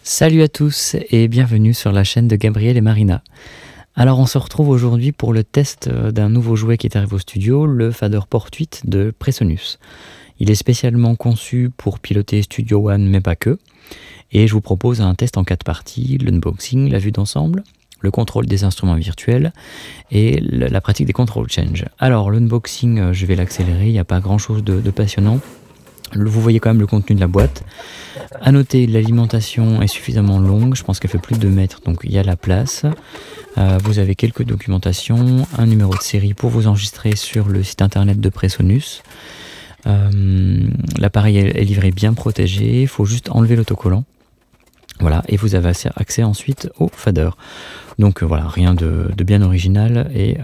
Salut à tous et bienvenue sur la chaîne de Gabriel et Marina. Alors on se retrouve aujourd'hui pour le test d'un nouveau jouet qui est arrivé au studio, le Faderport 8 de Presonus. Il est spécialement conçu pour piloter Studio One mais pas que. Et je vous propose un test en 4 parties, l'unboxing, la vue d'ensemble, le contrôle des instruments virtuels et la pratique des control change. Alors l'unboxing, je vais l'accélérer, il n'y a pas grand chose de passionnant. Vous voyez quand même le contenu de la boîte. À noter, l'alimentation est suffisamment longue, je pense qu'elle fait plus de 2 mètres, donc il y a la place. Vous avez quelques documentations, un numéro de série pour vous enregistrer sur le site internet de Presonus. L'appareil est livré bien protégé, il faut juste enlever l'autocollant. Voilà, et vous avez accès ensuite au fader. Donc voilà, rien de bien original et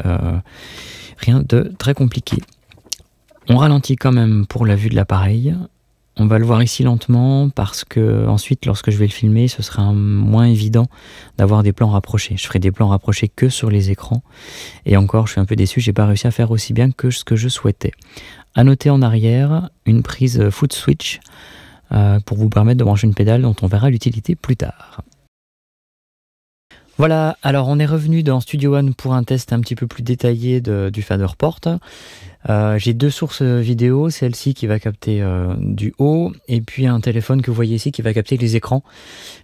rien de très compliqué. On ralentit quand même pour la vue de l'appareil. On va le voir ici lentement parce que ensuite, lorsque je vais le filmer, ce sera moins évident d'avoir des plans rapprochés. Je ferai des plans rapprochés que sur les écrans. Et encore, je suis un peu déçu, j'ai pas réussi à faire aussi bien que ce que je souhaitais. À noter en arrière, une prise foot switch pour vous permettre de brancher une pédale dont on verra l'utilité plus tard. Voilà, alors on est revenu dans Studio One pour un test un petit peu plus détaillé du Faderport. J'ai 2 sources vidéo, celle-ci qui va capter du haut, et puis un téléphone que vous voyez ici qui va capter les écrans,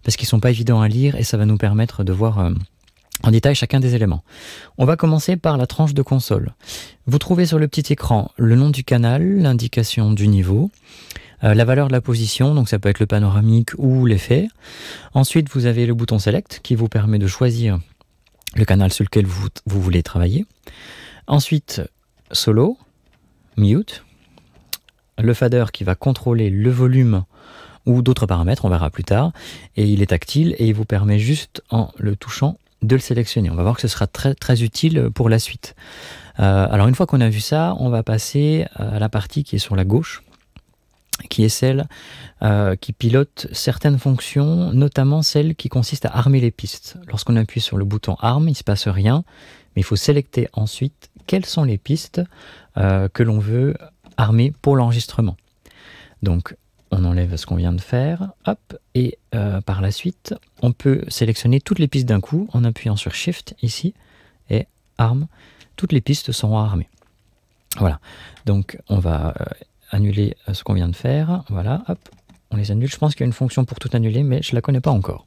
parce qu'ils ne sont pas évidents à lire, et ça va nous permettre de voir en détail chacun des éléments. On va commencer par la tranche de console. Vous trouvez sur le petit écran le nom du canal, l'indication du niveau, la valeur de la position, donc ça peut être le panoramique ou l'effet. Ensuite, vous avez le bouton Select qui vous permet de choisir le canal sur lequel vous voulez travailler. Ensuite, Solo, Mute, le fader qui va contrôler le volume ou d'autres paramètres, on verra plus tard. Et il est tactile et il vous permet juste en le touchant de le sélectionner. On va voir que ce sera très, très utile pour la suite. Alors une fois qu'on a vu ça, on va passer à la partie qui est sur la gauche, qui est celle qui pilote certaines fonctions, notamment celle qui consiste à armer les pistes. Lorsqu'on appuie sur le bouton Arm, il ne se passe rien, mais il faut sélecter ensuite quelles sont les pistes que l'on veut armer pour l'enregistrement. Donc, on enlève ce qu'on vient de faire, hop, et par la suite, on peut sélectionner toutes les pistes d'un coup en appuyant sur Shift ici, et Arm, toutes les pistes seront armées. Voilà, donc on va annuler ce qu'on vient de faire, voilà, hop, on les annule. Je pense qu'il y a une fonction pour tout annuler, mais je ne la connais pas encore.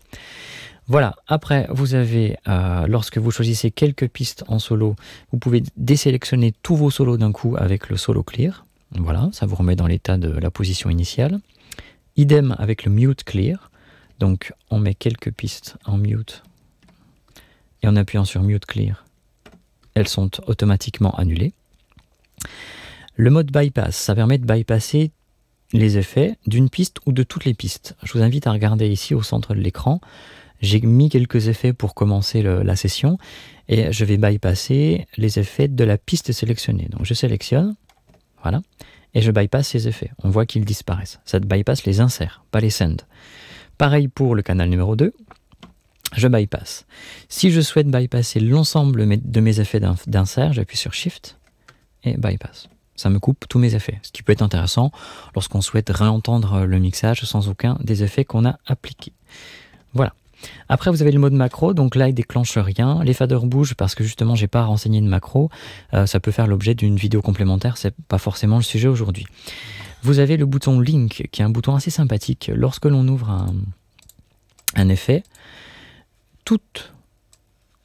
Voilà, après vous avez, lorsque vous choisissez quelques pistes en solo, vous pouvez désélectionner tous vos solos d'un coup avec le solo clear. Voilà, ça vous remet dans l'état de la position initiale. Idem avec le mute clear, donc on met quelques pistes en mute, et en appuyant sur mute clear, elles sont automatiquement annulées. Le mode bypass, ça permet de bypasser les effets d'une piste ou de toutes les pistes. Je vous invite à regarder ici au centre de l'écran. J'ai mis quelques effets pour commencer la session et je vais bypasser les effets de la piste sélectionnée. Donc je sélectionne, voilà, et je bypasse ces effets. On voit qu'ils disparaissent. Ça bypasse les inserts, pas les send. Pareil pour le canal numéro 2, je bypasse. Si je souhaite bypasser l'ensemble de mes effets d'insert, j'appuie sur Shift et bypass. Ça me coupe tous mes effets, ce qui peut être intéressant lorsqu'on souhaite réentendre le mixage sans aucun des effets qu'on a appliqués. Voilà. Après, vous avez le mode macro, donc là, il déclenche rien. Les faders bougent parce que justement, j'ai pas renseigné de macro. Ça peut faire l'objet d'une vidéo complémentaire, c'est pas forcément le sujet aujourd'hui. Vous avez le bouton Link, qui est un bouton assez sympathique. Lorsque l'on ouvre un effet, toute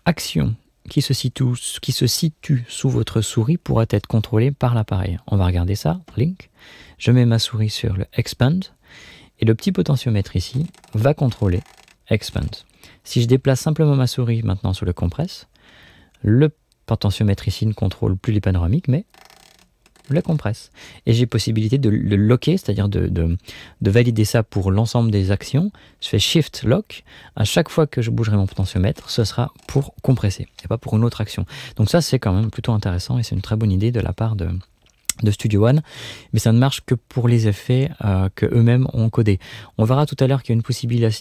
action qui se situe sous votre souris pourra être contrôlée par l'appareil. On va regarder ça, Link. Je mets ma souris sur le Expand, et le petit potentiomètre ici va contrôler Expand. Si je déplace simplement ma souris maintenant sur le Compress, le potentiomètre ici ne contrôle plus les panoramiques, mais le compresse. Et j'ai possibilité de le locker, c'est-à-dire de valider ça pour l'ensemble des actions. Je fais Shift Lock. À chaque fois que je bougerai mon potentiomètre, ce sera pour compresser, et pas pour une autre action. Donc ça, c'est quand même plutôt intéressant, et c'est une très bonne idée de la part de Studio One, mais ça ne marche que pour les effets que eux-mêmes ont codés. On verra tout à l'heure qu'il y a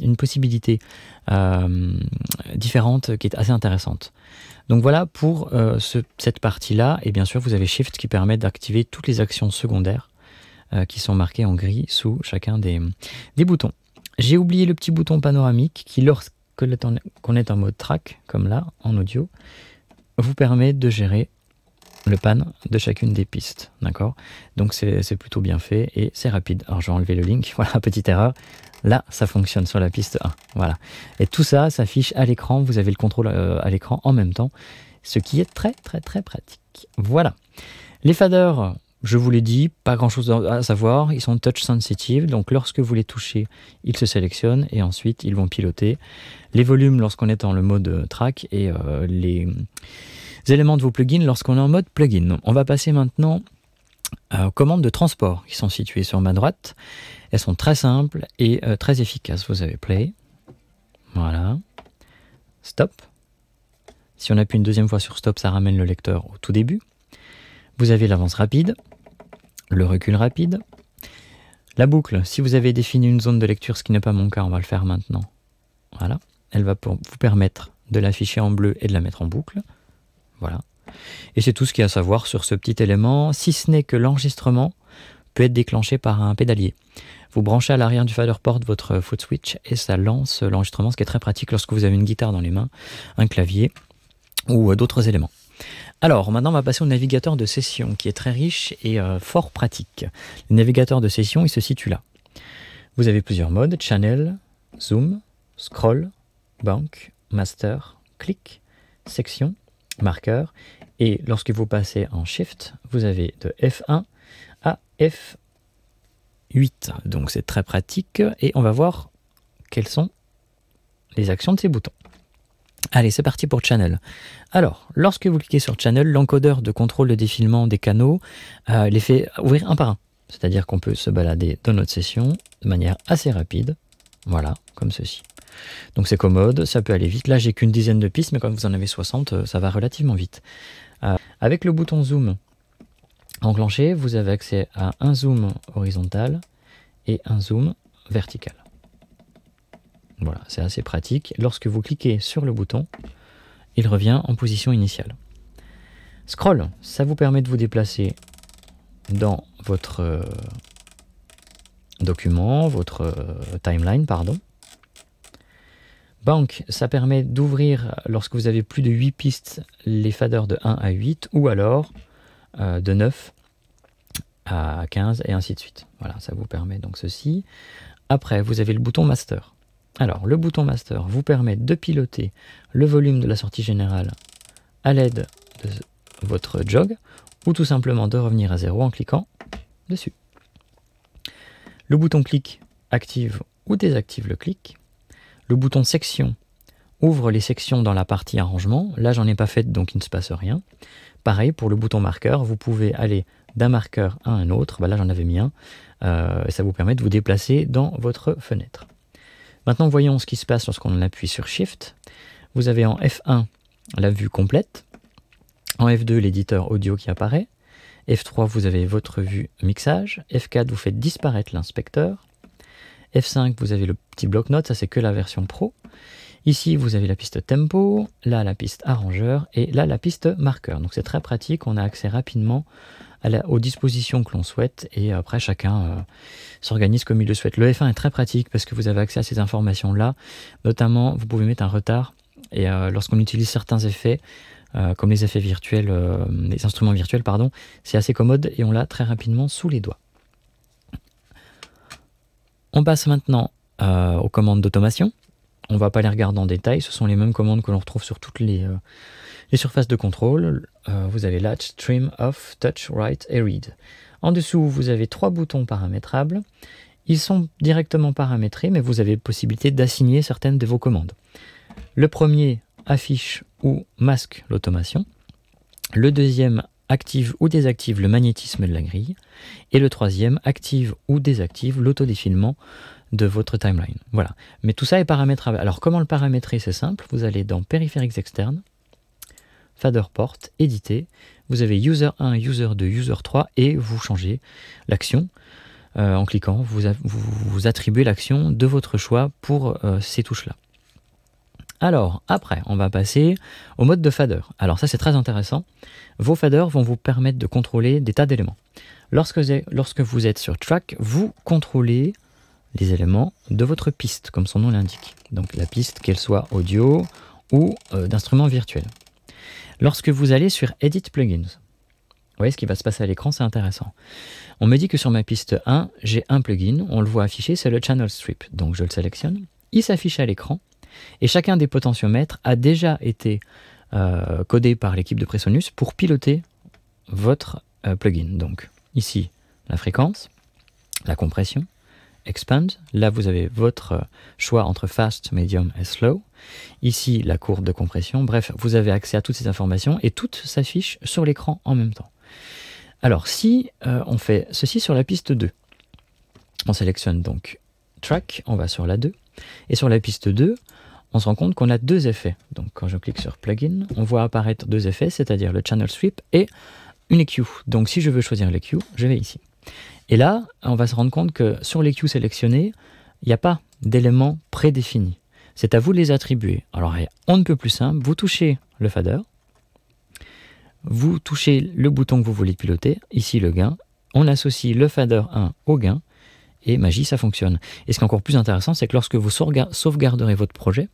une possibilité différente qui est assez intéressante. Donc voilà pour cette partie-là, et bien sûr vous avez Shift qui permet d'activer toutes les actions secondaires qui sont marquées en gris sous chacun des boutons. J'ai oublié le petit bouton panoramique qui, lorsqu'on est en mode track, comme là, en audio, vous permet de gérer le pan de chacune des pistes, d'accord? Donc c'est plutôt bien fait et c'est rapide. Alors je vais enlever le link, voilà, petite erreur. Là, ça fonctionne sur la piste 1, voilà. Et tout ça s'affiche à l'écran, vous avez le contrôle à l'écran en même temps, ce qui est très pratique. Voilà. Les faders, je vous l'ai dit, pas grand chose à savoir, ils sont touch sensitive, donc lorsque vous les touchez, ils se sélectionnent et ensuite ils vont piloter. Les volumes lorsqu'on est dans le mode track et les éléments de vos plugins lorsqu'on est en mode plugin. On va passer maintenant aux commandes de transport qui sont situées sur ma droite. Elles sont très simples et très efficaces. Vous avez play, voilà, stop. Si on appuie une deuxième fois sur stop, ça ramène le lecteur au tout début. Vous avez l'avance rapide, le recul rapide. La boucle, si vous avez défini une zone de lecture, ce qui n'est pas mon cas, on va le faire maintenant. Voilà, elle va vous permettre de l'afficher en bleu et de la mettre en boucle. Voilà. Et c'est tout ce qu'il y a à savoir sur ce petit élément, si ce n'est que l'enregistrement peut être déclenché par un pédalier. Vous branchez à l'arrière du fader port votre foot switch et ça lance l'enregistrement, ce qui est très pratique lorsque vous avez une guitare dans les mains, un clavier ou d'autres éléments. Alors, maintenant, on va passer au navigateur de session, qui est très riche et fort pratique. Le navigateur de session, il se situe là. Vous avez plusieurs modes, channel, zoom, scroll, bank, master, click, section, marqueur, et lorsque vous passez en shift, vous avez de F1 à F8, donc c'est très pratique, et on va voir quelles sont les actions de ces boutons. Allez, c'est parti pour channel. Alors, lorsque vous cliquez sur channel, l'encodeur de contrôle de défilement des canaux les fait ouvrir un par un, c'est-à-dire qu'on peut se balader dans notre session de manière assez rapide, voilà, comme ceci. Donc c'est commode, ça peut aller vite. Là, j'ai qu'une dizaine de pistes, mais quand vous en avez 60, ça va relativement vite. Avec le bouton zoom enclenché, vous avez accès à un zoom horizontal et un zoom vertical. Voilà, c'est assez pratique. Lorsque vous cliquez sur le bouton, il revient en position initiale. Scroll, ça vous permet de vous déplacer dans votre document, votre timeline, pardon. Bank, ça permet d'ouvrir, lorsque vous avez plus de 8 pistes, les faders de 1 à 8, ou alors de 9 à 15, et ainsi de suite. Voilà, ça vous permet donc ceci. Après, vous avez le bouton Master. Alors, le bouton Master vous permet de piloter le volume de la sortie générale à l'aide de votre jog, ou tout simplement de revenir à 0 en cliquant dessus. Le bouton clic active ou désactive le clic. Le bouton section ouvre les sections dans la partie arrangement. Là, j'en ai pas fait, donc il ne se passe rien. Pareil, pour le bouton marqueur, vous pouvez aller d'un marqueur à un autre. Bah là, j'en avais mis un. Et ça vous permet de vous déplacer dans votre fenêtre. Maintenant, voyons ce qui se passe lorsqu'on appuie sur Shift. Vous avez en F1 la vue complète. En F2, l'éditeur audio qui apparaît. F3, vous avez votre vue mixage. F4, vous faites disparaître l'inspecteur. F5, vous avez le petit bloc-notes, ça c'est que la version pro. Ici, vous avez la piste tempo, là la piste arrangeur et là la piste marqueur. Donc c'est très pratique, on a accès rapidement aux dispositions que l'on souhaite et après chacun s'organise comme il le souhaite. Le F1 est très pratique parce que vous avez accès à ces informations-là. Notamment, vous pouvez mettre un retard et lorsqu'on utilise certains effets, comme les effets virtuels, les instruments virtuels, pardon, c'est assez commode et on l'a très rapidement sous les doigts. On passe maintenant aux commandes d'automation. On ne va pas les regarder en détail, ce sont les mêmes commandes que l'on retrouve sur toutes les surfaces de contrôle. Vous avez Latch, Trim, Off, Touch, Write et Read. En dessous, vous avez 3 boutons paramétrables. Ils sont directement paramétrés, mais vous avez possibilité d'assigner certaines de vos commandes. Le premier affiche ou masque l'automation. Le deuxième active ou désactive le magnétisme de la grille. Et le troisième active ou désactive l'autodéfilement de votre timeline. Voilà. Mais tout ça est paramétrable. Alors comment le paramétrer? C'est simple. Vous allez dans périphériques externes, fader port, éditer. Vous avez user 1, user 2, user 3 et vous changez l'action. En cliquant, vous attribuez l'action de votre choix pour ces touches-là. Alors, après, on va passer au mode de fader. Alors ça, c'est très intéressant. Vos faders vont vous permettre de contrôler des tas d'éléments. Lorsque vous êtes sur track, vous contrôlez les éléments de votre piste, comme son nom l'indique. Donc la piste, qu'elle soit audio ou d'instruments virtuels. Lorsque vous allez sur Edit Plugins, vous voyez ce qui va se passer à l'écran, c'est intéressant. On me dit que sur ma piste 1, j'ai un plugin, on le voit affiché, c'est le Channel Strip. Donc je le sélectionne, il s'affiche à l'écran, et chacun des potentiomètres a déjà été codé par l'équipe de Presonus pour piloter votre plugin. Donc ici, la fréquence, la compression, Expand, là vous avez votre choix entre Fast, Medium et Slow. Ici, la courbe de compression. Bref, vous avez accès à toutes ces informations et toutes s'affichent sur l'écran en même temps. Alors, si on fait ceci sur la piste 2, on sélectionne donc Track, on va sur la 2, et sur la piste 2, on se rend compte qu'on a deux effets. Donc, quand je clique sur Plugin, on voit apparaître deux effets, c'est-à-dire le Channel Strip et une EQ. Donc, si je veux choisir l'EQ, je vais ici. Et là, on va se rendre compte que sur l'EQ sélectionné, il n'y a pas d'éléments prédéfinis. C'est à vous de les attribuer. Alors, on ne peut plus simple, vous touchez le fader, vous touchez le bouton que vous voulez piloter, ici le gain, on associe le fader 1 au gain, et magie, ça fonctionne. Et ce qui est encore plus intéressant, c'est que lorsque vous sauvegarderez votre projet,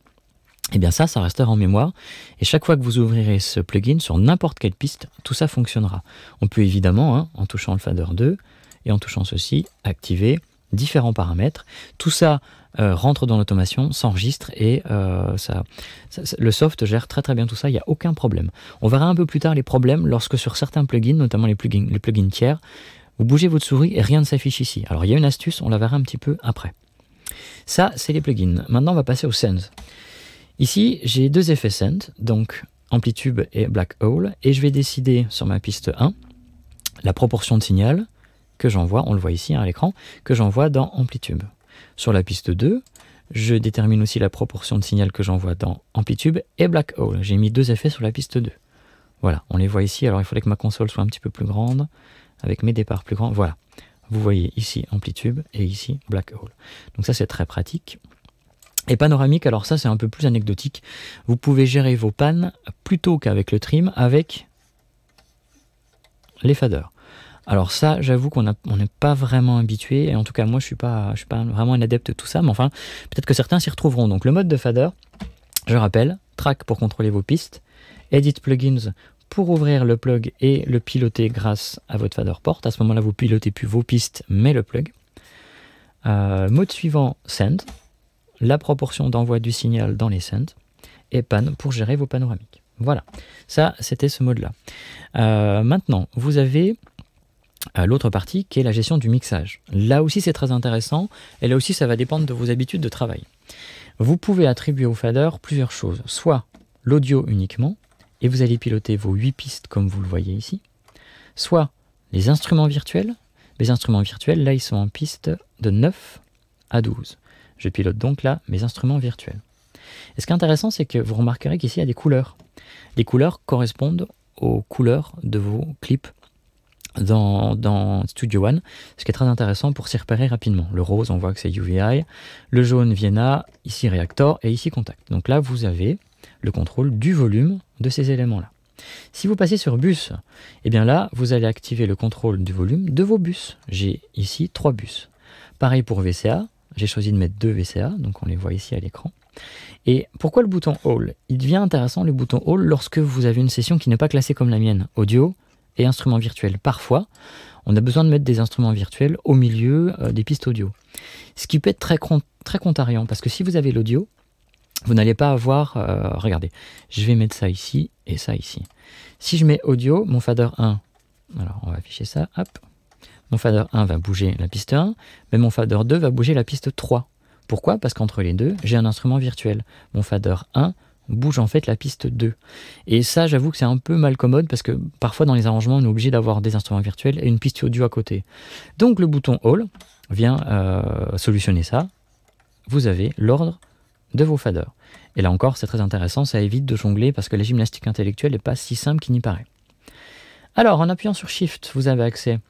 eh bien ça restera en mémoire, et chaque fois que vous ouvrirez ce plugin sur n'importe quelle piste, tout ça fonctionnera. On peut évidemment, en touchant le fader 2, et en touchant ceci, activer différents paramètres. Tout ça rentre dans l'automation, s'enregistre et le soft gère très bien tout ça, il n'y a aucun problème. On verra un peu plus tard les problèmes lorsque sur certains plugins, notamment les plugins tiers, vous bougez votre souris et rien ne s'affiche ici. Alors il y a une astuce, on la verra un petit peu après. Ça, c'est les plugins. Maintenant, on va passer au Send. Ici, j'ai deux effets Send, donc Amplitube et Black Hole, et je vais décider sur ma piste 1 la proportion de signal que j'envoie, on le voit ici à l'écran, que j'envoie dans Amplitube. Sur la piste 2, je détermine aussi la proportion de signal que j'envoie dans Amplitube et Black Hole. J'ai mis deux effets sur la piste 2. Voilà, on les voit ici. Alors il faudrait que ma console soit un petit peu plus grande, avec mes départs plus grands. Voilà, vous voyez ici Amplitube et ici Black Hole. Donc ça c'est très pratique. Et panoramique, alors ça c'est un peu plus anecdotique. Vous pouvez gérer vos pannes plutôt qu'avec le trim, avec les faders. Alors ça, j'avoue qu'on n'est pas vraiment habitué, et en tout cas moi je suis pas vraiment un adepte de tout ça, mais enfin peut-être que certains s'y retrouveront. Donc le mode de fader, je rappelle, Track pour contrôler vos pistes, Edit Plugins pour ouvrir le plug et le piloter grâce à votre fader port. À ce moment-là, vous pilotez plus vos pistes, mais le plug. Mode suivant, Send, la proportion d'envoi du signal dans les sends, et Pan pour gérer vos panoramiques. Voilà, ça c'était ce mode-là. Maintenant, vous avez l'autre partie qui est la gestion du mixage. Là aussi c'est très intéressant, et là aussi ça va dépendre de vos habitudes de travail. Vous pouvez attribuer au fader plusieurs choses, soit l'audio uniquement, et vous allez piloter vos 8 pistes comme vous le voyez ici, soit les instruments virtuels. Les instruments virtuels, là ils sont en piste de 9 à 12. Je pilote donc là mes instruments virtuels. Et ce qui est intéressant, c'est que vous remarquerez qu'ici il y a des couleurs. Les couleurs correspondent aux couleurs de vos clips dans Studio One, ce qui est très intéressant pour s'y repérer rapidement. Le rose, on voit que c'est UVI, le jaune Vienna, ici Reactor et ici Contact. Donc là, vous avez le contrôle du volume de ces éléments-là. Si vous passez sur bus, eh bien là, vous allez activer le contrôle du volume de vos bus. J'ai ici 3 bus. Pareil pour VCA, j'ai choisi de mettre 2 VCA, donc on les voit ici à l'écran. Et pourquoi le bouton All? Il devient intéressant le bouton All lorsque vous avez une session qui n'est pas classée comme la mienne, audio et instruments virtuels. Parfois, on a besoin de mettre des instruments virtuels au milieu des pistes audio. Ce qui peut être très contrariant, parce que si vous avez l'audio, vous n'allez pas avoir... regardez, je vais mettre ça ici et ça ici. Si je mets audio, mon fader 1, alors on va afficher ça, hop. Mon fader 1 va bouger la piste 1, mais mon fader 2 va bouger la piste 3. Pourquoi? Parce qu'entre les deux, j'ai un instrument virtuel. Mon fader 1 bouge en fait la piste 2. Et ça, j'avoue que c'est un peu mal commode parce que parfois dans les arrangements, on est obligé d'avoir des instruments virtuels et une piste audio à côté. Donc le bouton All vient solutionner ça. Vous avez l'ordre de vos faders. Et là encore, c'est très intéressant, ça évite de jongler parce que la gymnastique intellectuelle n'est pas si simple qu'il n'y paraît. Alors, en appuyant sur Shift, vous avez accès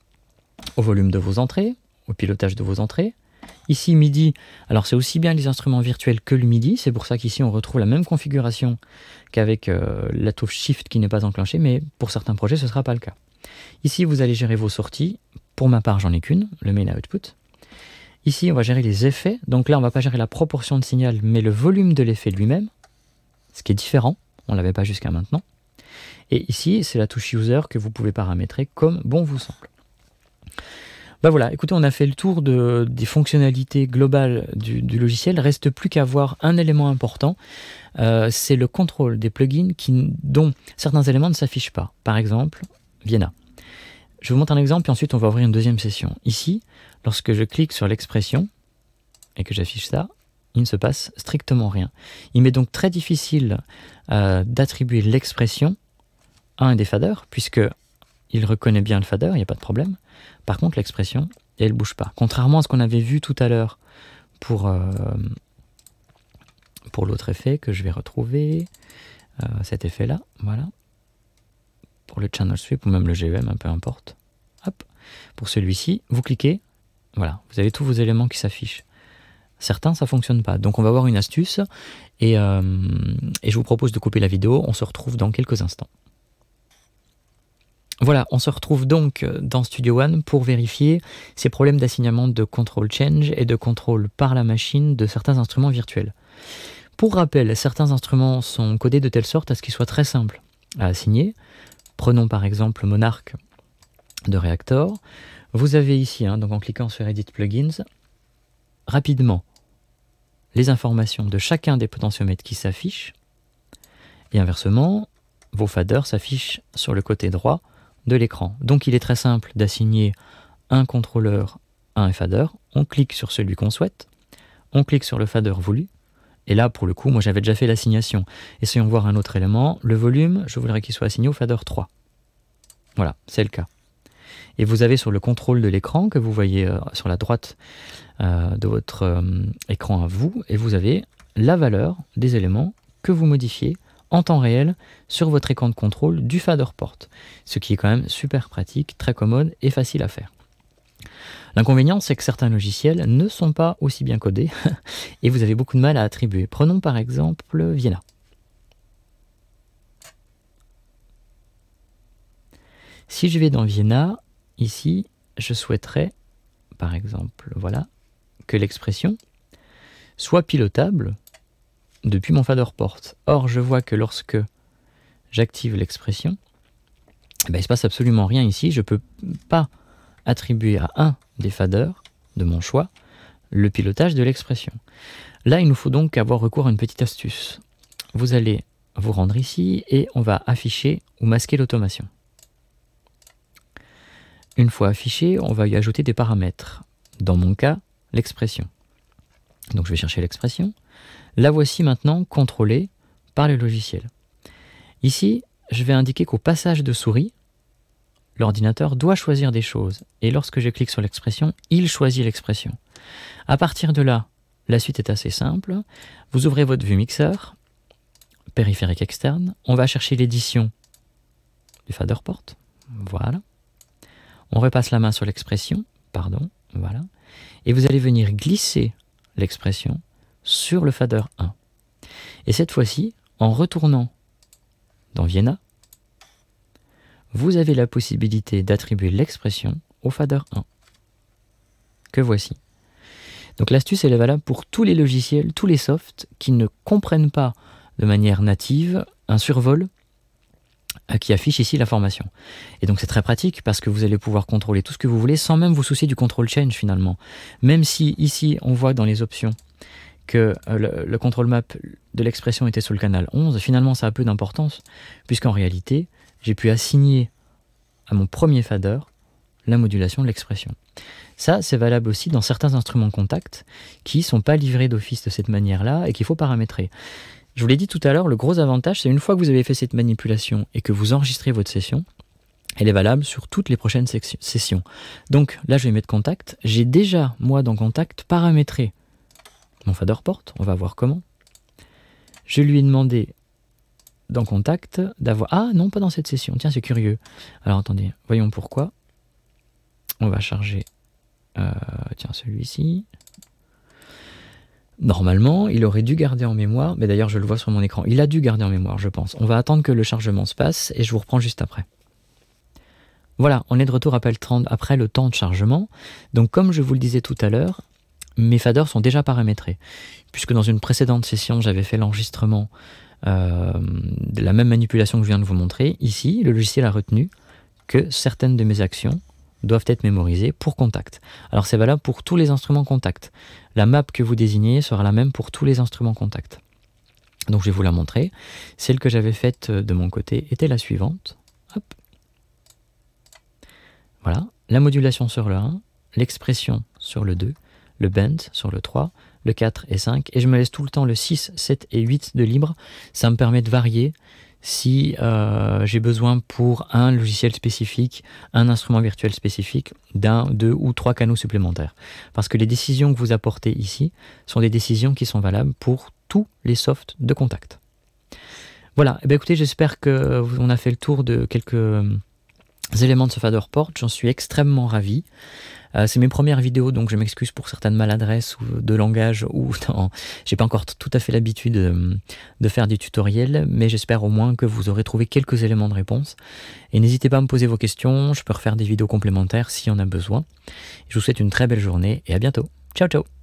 au volume de vos entrées, au pilotage de vos entrées. Ici, MIDI, alors c'est aussi bien les instruments virtuels que le MIDI, c'est pour ça qu'ici on retrouve la même configuration qu'avec la touche Shift qui n'est pas enclenchée, mais pour certains projets ce ne sera pas le cas. Ici, vous allez gérer vos sorties, pour ma part j'en ai qu'une, le main output. Ici, on va gérer les effets. Donc là, on ne va pas gérer la proportion de signal, mais le volume de l'effet lui-même, ce qui est différent. On ne l'avait pas jusqu'à maintenant. Et ici, c'est la touche User que vous pouvez paramétrer comme bon vous semble. Ben voilà, écoutez, on a fait le tour des fonctionnalités globales du logiciel. Reste plus qu'à voir un élément important, c'est le contrôle des plugins dont certains éléments ne s'affichent pas. Par exemple, Vienna. Je vous montre un exemple, puis ensuite on va ouvrir une deuxième session. Ici, lorsque je clique sur l'expression et que j'affiche ça, il ne se passe strictement rien. Il m'est donc très difficile d'attribuer l'expression à un des faders, puisque il reconnaît bien le fader, il n'y a pas de problème. Par contre, l'expression, elle ne bouge pas. Contrairement à ce qu'on avait vu tout à l'heure pour l'autre effet que je vais retrouver, cet effet-là, voilà. Pour le channel sweep ou même le GEM, peu importe. Hop. Pour celui-ci, vous cliquez, voilà, vous avez tous vos éléments qui s'affichent. Certains, ça ne fonctionne pas. Donc on va voir une astuce et je vous propose de couper la vidéo. On se retrouve dans quelques instants. Voilà, on se retrouve donc dans Studio One pour vérifier ces problèmes d'assignement de control change et de contrôle par la machine de certains instruments virtuels. Pour rappel, certains instruments sont codés de telle sorte à ce qu'ils soient très simples à assigner. Prenons par exemple Monarch de Reaktor. Vous avez ici, donc en cliquant sur Edit Plugins, rapidement les informations de chacun des potentiomètres qui s'affichent, et inversement, vos faders s'affichent sur le côté droit de l'écran. Donc il est très simple d'assigner un contrôleur à un fader, on clique sur celui qu'on souhaite, on clique sur le fader voulu, et là pour le coup, moi j'avais déjà fait l'assignation. Essayons de voir un autre élément, le volume, je voudrais qu'il soit assigné au fader 3. Voilà, c'est le cas. Et vous avez sur le contrôle de l'écran, que vous voyez sur la droite de votre écran à vous, et vous avez la valeur des éléments que vous modifiez en temps réel sur votre écran de contrôle du fader port, ce qui est quand même super pratique, très commode et facile à faire. L'inconvénient, c'est que certains logiciels ne sont pas aussi bien codés et vous avez beaucoup de mal à attribuer. Prenons par exemple Vienna. Si je vais dans Vienna, ici, je souhaiterais, par exemple, voilà, que l'expression soit pilotable depuis mon fader port. Or, je vois que lorsque j'active l'expression, il ne se passe absolument rien ici. Je ne peux pas attribuer à un des faders de mon choix le pilotage de l'expression. Là, il nous faut donc avoir recours à une petite astuce. Vous allez vous rendre ici et on va afficher ou masquer l'automation. Une fois affiché, on va y ajouter des paramètres. Dans mon cas, l'expression. Donc je vais chercher l'expression. La voici maintenant contrôlée par le logiciel. Ici, je vais indiquer qu'au passage de souris, l'ordinateur doit choisir des choses. Et lorsque je clique sur l'expression, il choisit l'expression. À partir de là, la suite est assez simple. Vous ouvrez votre vue mixeur, périphérique externe. On va chercher l'édition du fader port. Voilà. On repasse la main sur l'expression. Pardon. Voilà. Et vous allez venir glisser l'expression sur le fader 1. Et cette fois-ci, en retournant dans Vienna, vous avez la possibilité d'attribuer l'expression au fader 1, que voici. Donc l'astuce, elle est valable pour tous les logiciels, tous les softs qui ne comprennent pas de manière native un survol qui affiche ici l'information. Et donc c'est très pratique parce que vous allez pouvoir contrôler tout ce que vous voulez sans même vous soucier du control change finalement. Même si ici on voit dans les options que le control map de l'expression était sur le canal 11, finalement ça a peu d'importance puisqu'en réalité j'ai pu assigner à mon premier fader la modulation de l'expression. Ça c'est valable aussi dans certains instruments contact qui ne sont pas livrés d'office de cette manière-là et qu'il faut paramétrer. Je vous l'ai dit tout à l'heure, le gros avantage, c'est une fois que vous avez fait cette manipulation et que vous enregistrez votre session, elle est valable sur toutes les prochaines sessions. Donc là, je vais mettre contact. J'ai déjà, moi, dans contact, paramétré mon fader port. On va voir comment. Je lui ai demandé dans contact d'avoir... Ah non, pas dans cette session. Tiens, c'est curieux. Alors attendez, voyons pourquoi. On va charger tiens, celui-ci. Normalement, il aurait dû garder en mémoire, mais d'ailleurs je le vois sur mon écran, il a dû garder en mémoire, je pense. On va attendre que le chargement se passe et je vous reprends juste après. Voilà, on est de retour après le temps de chargement. Donc comme je vous le disais tout à l'heure, mes faders sont déjà paramétrés, puisque dans une précédente session, j'avais fait l'enregistrement de la même manipulation que je viens de vous montrer. Ici, le logiciel a retenu que certaines de mes actions doivent être mémorisées pour Contact. Alors c'est valable pour tous les instruments Contact. La map que vous désignez sera la même pour tous les instruments Contact. Donc je vais vous la montrer. Celle que j'avais faite de mon côté était la suivante. Hop. Voilà, la modulation sur le 1, l'expression sur le 2, le bend sur le 3, le 4 et 5, et je me laisse tout le temps le 6, 7 et 8 de libre. Ça me permet de varier si j'ai besoin pour un logiciel spécifique, un instrument virtuel spécifique, d'un, 2 ou 3 canaux supplémentaires. Parce que les décisions que vous apportez ici sont des décisions qui sont valables pour tous les softs de Contact. Voilà, eh bien, écoutez, j'espère qu'on a fait le tour de quelques éléments de ce Faderport. J'en suis extrêmement ravi. C'est mes premières vidéos, donc je m'excuse pour certaines maladresses ou de langage, ou j'ai pas encore tout à fait l'habitude de faire des tutoriels, mais j'espère au moins que vous aurez trouvé quelques éléments de réponse. Et n'hésitez pas à me poser vos questions, je peux refaire des vidéos complémentaires s'il y en a besoin. Je vous souhaite une très belle journée et à bientôt. Ciao ciao.